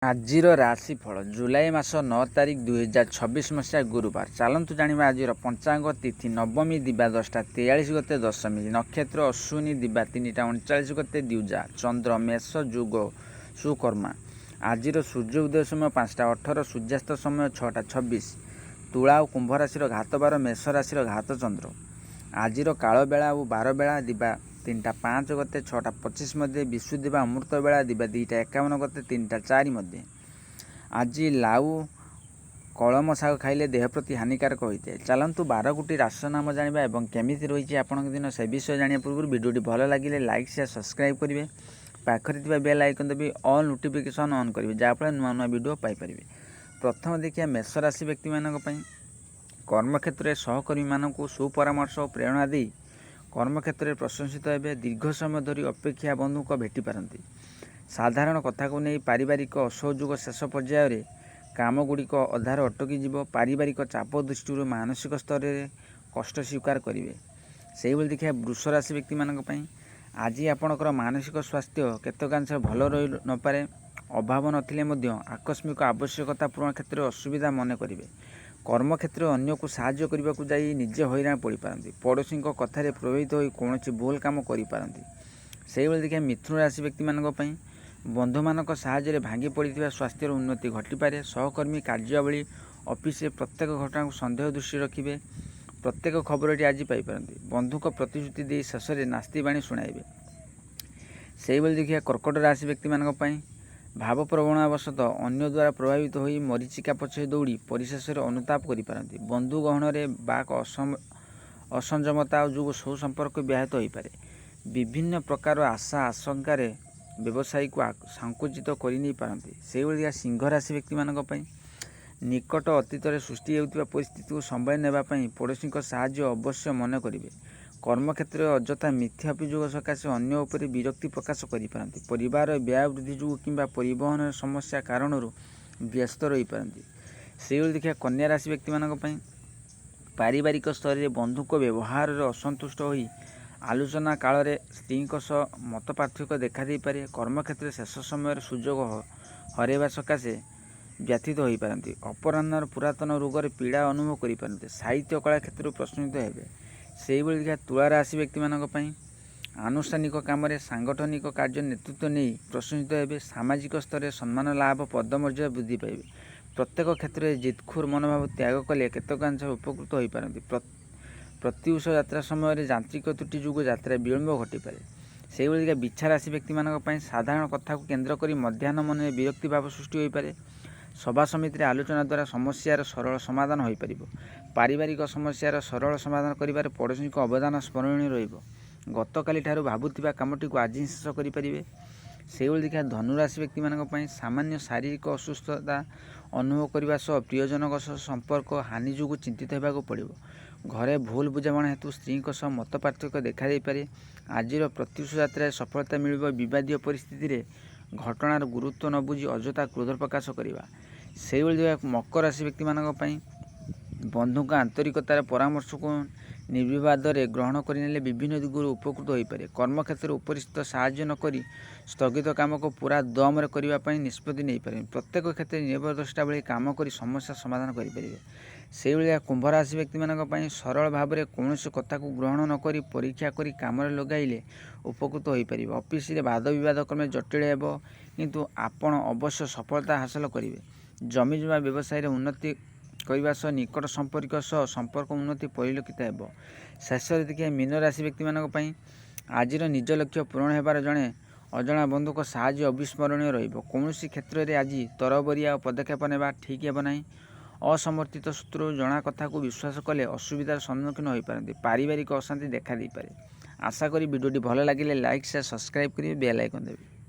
ଆଜିର ରାଶିଫଳ ଜୁଲାଇ ମାସ 9 ତାରିଖ 2026 ମସିହା ଗୁରୁବାର। ଚାଲନ୍ତୁ ଜାଣିବା ଆଜିର ପଞ୍ଚାଙ୍ଗ ତିଥି ନବମୀ ଦିବା 10ଟା 43 ଗତେ ଦଶମୀ, ନକ୍ଷତ୍ର ଅଶ୍ୱିନୀ ଦିବା 3ଟା 39 ଗତେ ଦ୍ୱିଜା, ଚନ୍ଦ୍ର ମେଷ ଯୁଗ ସୁକର୍ମା। ଆଜିର ସୂର୍ଯ୍ୟ ଉଦୟ ସମୟ 5ଟା 18, ସୂର୍ଯ୍ୟାସ୍ତ ସମୟ 6ଟା 26। ତୁଳା ଓ କୁମ୍ଭ ରାଶିର ଘାତ ବାର, ମେଷ ରାଶିର ଘାତ ଚନ୍ଦ୍ର। ଆଜିର କାଳବେଳା ଓ ବାରବେଳା ଦିବା 3ଟା 5 ଗତେ 6ଟା 25 ମଧ୍ୟରେ, ବିଶୁଦ୍ଧିବା ଅମୃତ ବେଳା ଦିବା 2ଟା 51 ଗତେ 3ଟା 4 ମଧ୍ୟରେ। ଆଜି ଲାଉ କଳମ ଶାଗ ଖାଇଲେ ଦେହ ପ୍ରତି ହାନିକାରକ ହୋଇଥାଏ। ଚାଲନ୍ତୁ 12ଗୋଟି ରାଶିର ନାମ ଜାଣିବା ଏବଂ କେମିତି ରହିଛି ଆପଣଙ୍କ ଦିନ ସେ ବିଷୟ ଜାଣିବା ପୂର୍ବରୁ ଭିଡ଼ିଓଟି ଭଲ ଲାଗିଲେ ଲାଇକ୍ ସେୟାର ସବସ୍କ୍ରାଇବ୍ କରିବେ। ପାଖରେ ଥିବା ବେଲ୍ ଆଇକନ୍ ଦେବି ଅଲ୍ ନୋଟିଫିକେସନ୍ ଅନ୍ କରିବେ, ଯାହାଫଳରେ ନୂଆ ନୂଆ ଭିଡ଼ିଓ ପାଇପାରିବେ। ପ୍ରଥମେ ଦେଖିବା ମେଷ ରାଶି ବ୍ୟକ୍ତିମାନଙ୍କ ପାଇଁ। କର୍ମକ୍ଷେତ୍ରରେ ସହକର୍ମୀମାନଙ୍କୁ ସୁପରାମର୍ଶ ଓ ପ୍ରେରଣା ଦେଇ କର୍ମକ୍ଷେତ୍ରରେ ପ୍ରଶଂସିତ ହେବେ। ଦୀର୍ଘ ସମୟ ଧରି ଅପେକ୍ଷା ବନ୍ଧୁଙ୍କ ଭେଟିପାରନ୍ତି। ସାଧାରଣ କଥାକୁ ନେଇ ପାରିବାରିକ ଅସହଯୋଗ ଶେଷ ପର୍ଯ୍ୟାୟରେ କାମଗୁଡ଼ିକ ଅଧାରେ ଅଟକିଯିବ। ପାରିବାରିକ ଚାପ ଦୃଷ୍ଟିରୁ ମାନସିକ ସ୍ତରରେ କଷ୍ଟ ସ୍ୱୀକାର କରିବେ। ସେହିଭଳି ଦେଖିବା ବୃଷ ରାଶି ବ୍ୟକ୍ତିମାନଙ୍କ ପାଇଁ। ଆଜି ଆପଣଙ୍କର ମାନସିକ ସ୍ୱାସ୍ଥ୍ୟ କେତେକାଂଶରେ ଭଲ ରହି ନପାରେ। ଅଭାବ ନଥିଲେ ମଧ୍ୟ ଆକସ୍ମିକ ଆବଶ୍ୟକତା ପୂରଣ କ୍ଷେତ୍ରରେ ଅସୁବିଧା ମନେ କରିବେ। କର୍ମକ୍ଷେତ୍ରରେ ଅନ୍ୟକୁ ସାହାଯ୍ୟ କରିବାକୁ ଯାଇ ନିଜେ ହଇରାଣ ପଡ଼ିପାରନ୍ତି। ପଡ଼ୋଶୀଙ୍କ କଥାରେ ପ୍ରଭାବିତ ହୋଇ କୌଣସି ଭୁଲ କାମ କରିପାରନ୍ତି। ସେହିଭଳି ଦେଖିବା ମିଥୁନ ରାଶି ବ୍ୟକ୍ତିମାନଙ୍କ ପାଇଁ। ବନ୍ଧୁମାନଙ୍କ ସାହାଯ୍ୟରେ ଭାଙ୍ଗି ପଡ଼ିଥିବା ସ୍ୱାସ୍ଥ୍ୟର ଉନ୍ନତି ଘଟିପାରେ। ସହକର୍ମୀ କାର୍ଯ୍ୟାବଳୀ ଅଫିସରେ ପ୍ରତ୍ୟେକ ଘଟଣାକୁ ସନ୍ଦେହ ଦୃଷ୍ଟି ରଖିବେ। ପ୍ରତ୍ୟେକ ଖବରଟି ଆଜି ପାଇପାରନ୍ତି। ବନ୍ଧୁଙ୍କ ପ୍ରତିଶ୍ରୁତି ଦେଇ ଶେଷରେ ନାସ୍ତି ବାଣୀ ଶୁଣାଇବେ। ସେହିଭଳି ଦେଖିବା କର୍କଟ ରାଶି ବ୍ୟକ୍ତିମାନଙ୍କ ପାଇଁ। ଭାବପ୍ରବଣତାବଶତଃ ଅନ୍ୟ ଦ୍ୱାରା ପ୍ରଭାବିତ ହୋଇ ମରୀଚିକା ପଛରେ ଦୌଡ଼ି ପରିଶେଷରେ ଅନୁତାପ କରିପାରନ୍ତି। ବନ୍ଧୁ ଗହଣରେ ବାକ୍ ଅସଂଯମତା ଯୋଗୁଁ ସୁସମ୍ପର୍କ ବ୍ୟାହତ ହୋଇପାରେ। ବିଭିନ୍ନ ପ୍ରକାର ଆଶା ଆଶଙ୍କାରେ ବ୍ୟବସାୟୀକୁ ସଙ୍କୁଚିତ କରିନେଇ ପାରନ୍ତି। ସେହିଭଳି ସିଂହ ରାଶି ବ୍ୟକ୍ତିମାନଙ୍କ ପାଇଁ। ନିକଟ ଅତୀତରେ ସୃଷ୍ଟି ହେଉଥିବା ପରିସ୍ଥିତିକୁ ସମ୍ଭାଳି ନେବା ପାଇଁ ପଡ଼ୋଶୀଙ୍କ ସାହାଯ୍ୟ ଅବଶ୍ୟ ମନେ କରିବେ। କର୍ମକ୍ଷେତ୍ରରେ ଅଯଥା ମିଥ୍ୟା ଅଭିଯୋଗ ସକାଶେ ଅନ୍ୟ ଉପରେ ବିରକ୍ତି ପ୍ରକାଶ କରିପାରନ୍ତି। ପରିବାରରେ ବ୍ୟୟ ବୃଦ୍ଧି ଯୋଗୁଁ କିମ୍ବା ପରିବହନର ସମସ୍ୟା କାରଣରୁ ବ୍ୟସ୍ତ ରହିପାରନ୍ତି। ସେହିଭଳି ଦେଖିବା କନ୍ୟା ରାଶି ବ୍ୟକ୍ତିମାନଙ୍କ ପାଇଁ। ପାରିବାରିକ ସ୍ତରରେ ବନ୍ଧୁଙ୍କ ବ୍ୟବହାରରେ ଅସନ୍ତୁଷ୍ଟ ହୋଇ ଆଲୋଚନା କାଳରେ ସ୍ତ୍ରୀଙ୍କ ସହ ମତ ପାର୍ଥକ୍ୟ ଦେଖାଦେଇପାରେ। କର୍ମକ୍ଷେତ୍ରରେ ଶେଷ ସମୟରେ ସୁଯୋଗ ହରାଇବା ସକାଶେ ବ୍ୟଥିତ ହୋଇପାରନ୍ତି। ଅପରାହ୍ନର ପୁରାତନ ରୋଗରେ ପୀଡ଼ା ଅନୁଭବ କରିପାରନ୍ତି। ସାହିତ୍ୟ କଳା କ୍ଷେତ୍ରରୁ ପ୍ରଶଂସିତ ହେବେ। ସେହିଭଳି ଦେଖିବା ତୁଳା ରାଶି ବ୍ୟକ୍ତିମାନଙ୍କ ପାଇଁ। ଆନୁଷ୍ଠାନିକ କାମରେ ସାଂଗଠନିକ କାର୍ଯ୍ୟ ନେତୃତ୍ୱ ନେଇ ପ୍ରଶଂସିତ ହେବେ। ସାମାଜିକ ସ୍ତରରେ ସମ୍ମାନ ଲାଭ, ପଦମର୍ଯ୍ୟାଦା ବୃଦ୍ଧି ପାଇବେ। ପ୍ରତ୍ୟେକ କ୍ଷେତ୍ରରେ ଜିଦଖୋର ମନୋଭାବ ତ୍ୟାଗ କଲେ କେତେକାଂଶରେ ଉପକୃତ ହୋଇପାରନ୍ତି। ପ୍ରତ୍ୟୁଷ ଯାତ୍ରା ସମୟରେ ଯାନ୍ତ୍ରିକ ତ୍ରୁଟି ଯୋଗୁଁ ଯାତ୍ରା ବିଳମ୍ବ ଘଟିପାରେ। ସେହିଭଳି ବିଛା ରାଶି ବ୍ୟକ୍ତିମାନଙ୍କ ପାଇଁ। ସାଧାରଣ କଥାକୁ କେନ୍ଦ୍ର କରି ମଧ୍ୟାହ୍ନ ମନରେ ବିରକ୍ତି ଭାବ ସୃଷ୍ଟି ହୋଇପାରେ। ସଭା ସମିତିରେ ଆଲୋଚନା ଦ୍ୱାରା ସମସ୍ୟାର ସରଳ ସମାଧାନ ହୋଇପାରିବ। ପାରିବାରିକ ସମସ୍ୟାର ସରଳ ସମାଧାନ କରିବାରେ ପଡ଼ୋଶୀଙ୍କ ଅବଦାନ ସ୍ମରଣୀୟ ରହିବ। ଗତକାଲି ଠାରୁ ଭାବୁଥିବା କାମଟିକୁ ଆଜି ହିଁ ଶେଷ କରିପାରିବେ। ସେହିଭଳି ଦେଖିବା ଧନୁରାଶି ବ୍ୟକ୍ତିମାନଙ୍କ ପାଇଁ। ସାମାନ୍ୟ ଶାରୀରିକ ଅସୁସ୍ଥତା ଅନୁଭବ କରିବା ସହ ପ୍ରିୟଜନଙ୍କ ସହ ସମ୍ପର୍କ ହାନି ଯୋଗୁଁ ଚିନ୍ତିତ ହେବାକୁ ପଡ଼ିବ। ଘରେ ଭୁଲ ବୁଝାମଣା ହେତୁ ସ୍ତ୍ରୀଙ୍କ ସହ ମତ ପାର୍ଥକ୍ୟ ଦେଖାଦେଇପାରେ। ଆଜିର ପ୍ରତ୍ୟୁଷ ଯାତ୍ରାରେ ସଫଳତା ମିଳିବ। ବିବାଦୀୟ ପରିସ୍ଥିତିରେ ଘଟଣାର ଗୁରୁତ୍ୱ ନ ବୁଝି ଅଯଥା କ୍ରୋଧ ପ୍ରକାଶ କରିବା। ସେହିଭଳି ମକର ରାଶି ବ୍ୟକ୍ତିମାନଙ୍କ ପାଇଁ। ବନ୍ଧୁଙ୍କ ଆନ୍ତରିକତାର ପରାମର୍ଶକୁ ନିର୍ବିବାଦରେ ଗ୍ରହଣ କରିନେଲେ ବିଭିନ୍ନ ଦିଗରୁ ଉପକୃତ ହୋଇପାରେ। କର୍ମକ୍ଷେତ୍ରରେ ଉପରିସ୍ଥ ସାହାଯ୍ୟ ନ କରି ସ୍ଥଗିତ କାମକୁ ପୁରା ଦମରେ କରିବା ପାଇଁ ନିଷ୍ପତ୍ତି ନେଇପାରିବେ। ପ୍ରତ୍ୟେକ କ୍ଷେତ୍ରରେ ନିରବଦ୍ରଷ୍ଟା ଭଳି କାମ କରି ସମସ୍ୟା ସମାଧାନ କରିପାରିବେ। ସେହିଭଳିଆ କୁମ୍ଭ ରାଶି ବ୍ୟକ୍ତିମାନଙ୍କ ପାଇଁ। ସରଳ ଭାବରେ କୌଣସି କଥାକୁ ଗ୍ରହଣ ନ କରି ପରୀକ୍ଷା କରି କାମରେ ଲଗାଇଲେ ଉପକୃତ ହୋଇପାରିବେ। ଅଫିସରେ ବାଦ ବିବାଦ କ୍ରମେ ଜଟିଳ ହେବ, କିନ୍ତୁ ଆପଣ ଅବଶ୍ୟ ସଫଳତା ହାସଲ କରିବେ। ଜମି ଜମା ବ୍ୟବସାୟରେ ଉନ୍ନତି କରିବା ସହ ନିକଟ ସମ୍ପର୍କୀୟ ସହ ସମ୍ପର୍କ ଉନ୍ନତି ପରିଲକ୍ଷିତ ହେବ। ଶେଷରେ ଦେଖିବା ମୀନ ରାଶି ବ୍ୟକ୍ତିମାନଙ୍କ ପାଇଁ। ଆଜିର ନିଜ ଲକ୍ଷ୍ୟ ପୂରଣ ହେବାର ଜଣେ ଅଜଣା ବନ୍ଧୁଙ୍କ ସାହାଯ୍ୟ ଅବିସ୍ମରଣୀୟ ରହିବ। କୌଣସି କ୍ଷେତ୍ରରେ ଆଜି ତରବରିଆ ପଦକ୍ଷେପ ନେବା ଠିକ୍ ହେବ ନାହିଁ। ଅସମର୍ଥିତ ସୂତ୍ରରୁ ଜଣା କଥାକୁ ବିଶ୍ୱାସ କଲେ ଅସୁବିଧାର ସମ୍ମୁଖୀନ ହୋଇପାରନ୍ତି। ପାରିବାରିକ ଅଶାନ୍ତି ଦେଖାଦେଇପାରେ। ଆଶା କରି ଭିଡ଼ିଓଟି ଭଲ ଲାଗିଲେ ଲାଇକ୍ ସେୟାର ସବସ୍କ୍ରାଇବ୍ କରିବେ, ବେଲ୍ ଆଇକନ୍ ଦେବେ।